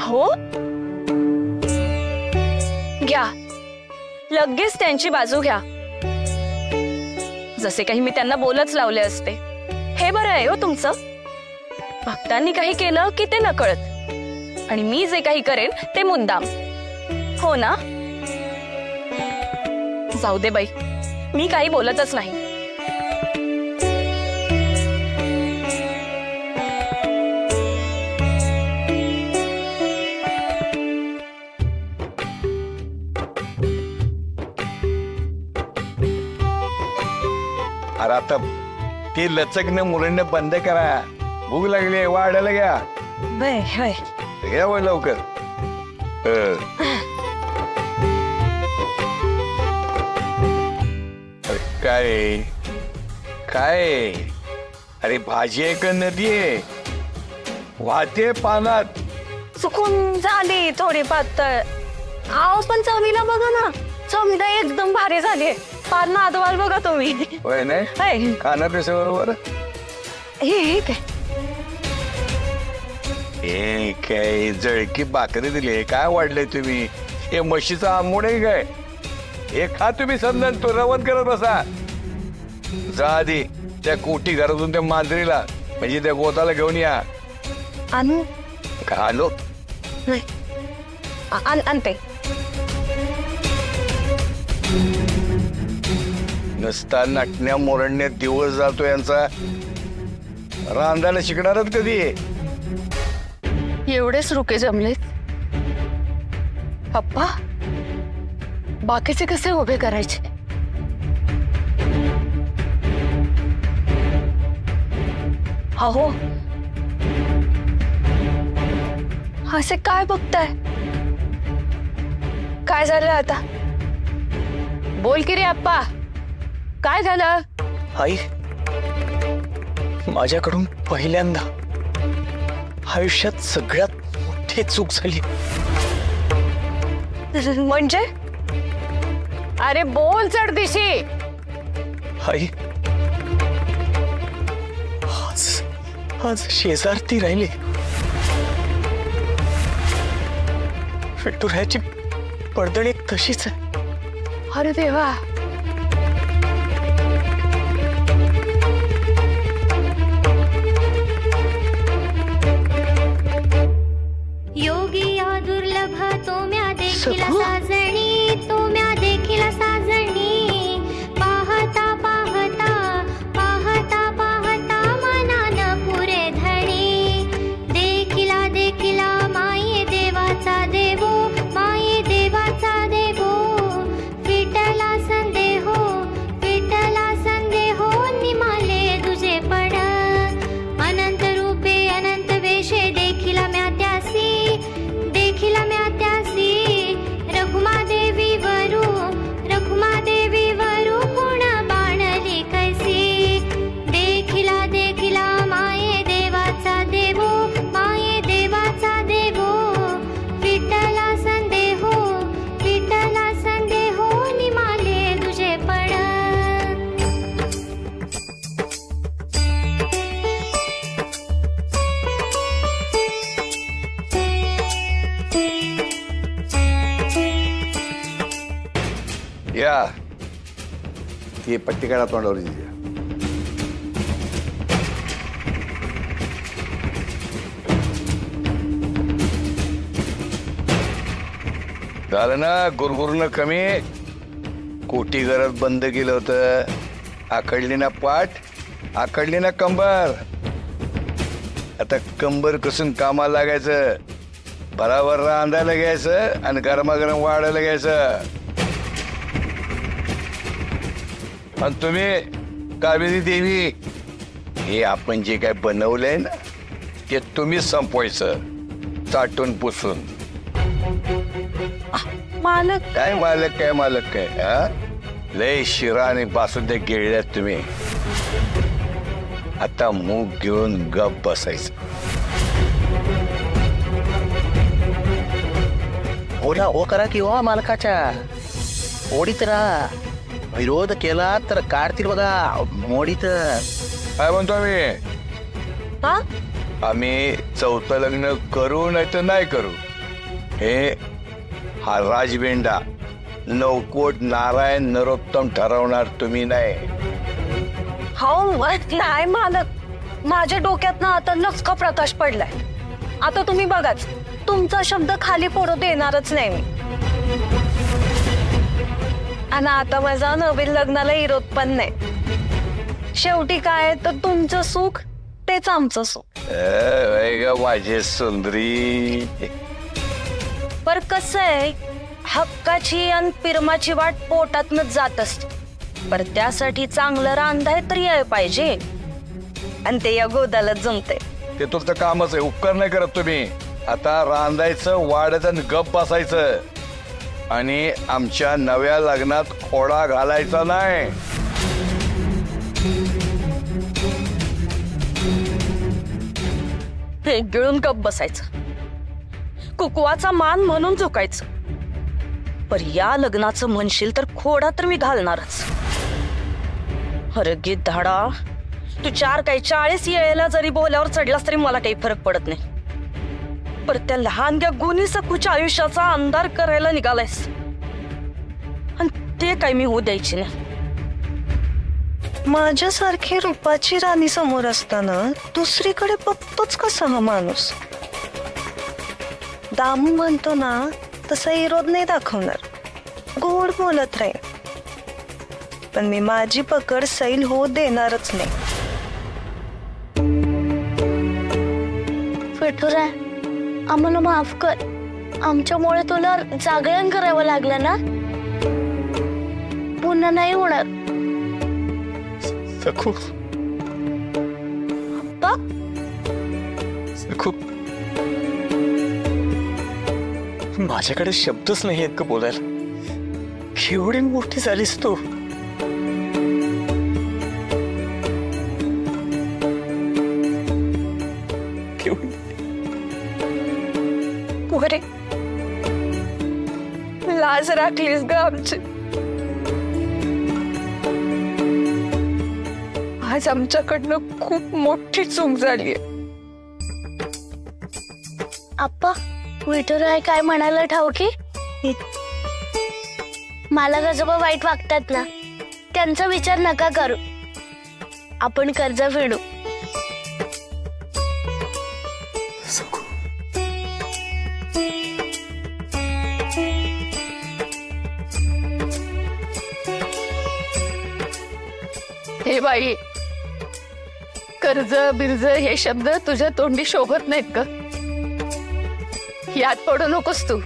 हो घ्या, लगेच त्यांची बाजू घ्या, जसे काही मी त्यांना बोलच लावले असते। हे बरं आहे हो तुमचं, भक्तांनी काही केलं की ते नकळत, आणि मी जे काही करेन ते मुद्दाम, हो ना? जाऊ दे बाई, मी काही बोलतच नाही। अरे आता ती लचकने मुलांना बंद करा, भूक लागली, वाढायला घ्या। घ्या वय लवकर। काय काय, अरे भाजी आहे का नदी आहे, वाहते पानात। चुकून झाली थोडी पातळ, आव पण चवीला बघा ना, चवीला एकदम भारी झाली। पान नादवाल बघा तुम्ही। होय नाही खाना कसं बरोबर। हे काय जळकी भाकरी दिली, काय वाढले तुम्ही? हे म्हशीचा आंबोड आहे काय? हे खा तुम्ही, समजा तो रवत करत बसा। जा आधी त्या कोठी घरातून त्या मांजरीला, म्हणजे त्या गोताला घेऊन या। आणू का? आलो आणते। नसता नटण्या मोरडण्यात दिवस जातो यांचा, रांधायला शिकणारच कधी? एवढेच रुके जमलेत पप्पा, बाकीचे कसे उभे करायचे? अहो असे काय बघताय? काय झालं आता? बोल की रे अप्पा, काय झालं? आई, माझ्याकडून पहिल्यांदा आयुष्यात सगळ्यात मोठी चूक झाली। म्हणजे? अरे बोल चढदिशी। आई, आज शेजारती राहिली, विठुरायाची पडदण एक तशीच आहे। अरे देवा, योगी या दुर्लभ तो म्या देखील साजणी, तो म्या देखील साजणी, पाहता पाहता पाहता पाहता मनान पुरे धणी, देखिला देखिला माये देवाचा देवो, माये देवाचा देवो, विठला संदेहो, विठला संदेहो, निमाले तुझे पण, अनंत रूपे अनंत वेशे देखिला म्या त्यासी, देखिला म्या त्यासी, रखुमादेवी वरू कोण बाणली कैसी, देखिला देखिला माये देवाचा देवो, माये देवाचा देवो, विठला संदेहो, विठला संदेहो, निमाले तुझे पण। या ये पट्टी काढा तोंडावर तिच्या। झालं ना गुरगुरनं कमी? कोठी घरात बंद केलं होतं, आखडली ना पाठ, आखडली ना कंबर, आता कंबर कसून कामाला लागायचं, बराबर रांधायला घ्यायचं आणि गरमागरम वाढायला घ्यायचं। आणि तुम्ही कावेरी देवी, हे आपण जे काय बनवलंय ना ते तुम्ही संपवायचं, चाटून पुसून। मालक काय मालक काय मालक काय, हा? लय शिरा आणि बासुंद्या गिळल्यात तुम्ही, आता मूग घेऊन गप बसायचं। ओला हो करा की हो मालकाच्या, ओढीत राहा, विरोध केला तर काढतील बघा मोडीत। काय म्हणतो आम्ही? हा? आम्ही चौथं लग्न करू नाही तर नाही करू, हा राजवेंडा नवकोट नारायण नरोत्तम ठरवणार, तुम्ही नाही. हो नाही मालक, माझ्या डोक्यात ना आता लचका प्रकाश पडलाय. आता तुम्ही बघाच, तुमचा शब्द खाली पडू देणारच नाही मी. आणि आता माझा नवीन लग्नाला विरोध पण नाही. शेवटी काय तर तुमचं सुख तेच आमचं सुख. माझी सुंदरी. पर कसं आहे, हक्काची आणि पिरमाची वाट पोटातनच जात असते. पर त्यासाठी चांगलं रांधाय तर याय पाहिजे, आणि ते या गोदाला जमते. ते तुमचं कामच आहे, उपकार नाही करत तुम्ही. आता रांधायचं, वाढायचं आणि गप बसायचं, आणि आमच्या नव्या लग्नात खोडा घालायचा नाही. हे गिळून गप बसायचं, कुकवाचा मान म्हणून झुकायचं. पर या लग्नाचं म्हणशील तर खोडा तर मी घालणारच. अरे गीत धाडा, तू 4 काय 40 येळेला जरी बोल्यावर चढलास तरी मला काही फरक पडत नाही. पर त्या लहानग्या गुणी सखूच्या आयुष्याचा अंधार करायला निघालायस, आणि ते काय मी होऊ द्यायची नाही. माझ्यासारखी रूपाची राणी समोर असताना दुसरीकडे बघतोच कसा हा माणूस. दामू म्हणतो ना तसा विरोध नाही दाखवणार, गोड बोलत राहील. पण मी माझी पकड सैल होऊ देणारच नाही. विठुराय, आम्हाला माफ कर. आमच्यामुळे तुला जागरण करावं लागलं ना. पुन्हा नाही होणार. सखू, सखू, माझ्याकडे शब्दच नाही आहेत का बोलायला. केवढी मोठी झालीस तू. पोरे, लाज राखलीस ग आमची. आज आमच्याकडनं खूप मोठी चूक झालीये. आप्पा, विठुराय काय म्हणायला ठाऊकी. मला गजोबा वाईट वागतात ना, त्यांचा विचार नका करू. आपण कर्ज फेडू. हे बाई, कर्ज बिर्ज हे शब्द तुझ्या तोंडी शोभत नाहीत ग. यात पडू नकोस तू.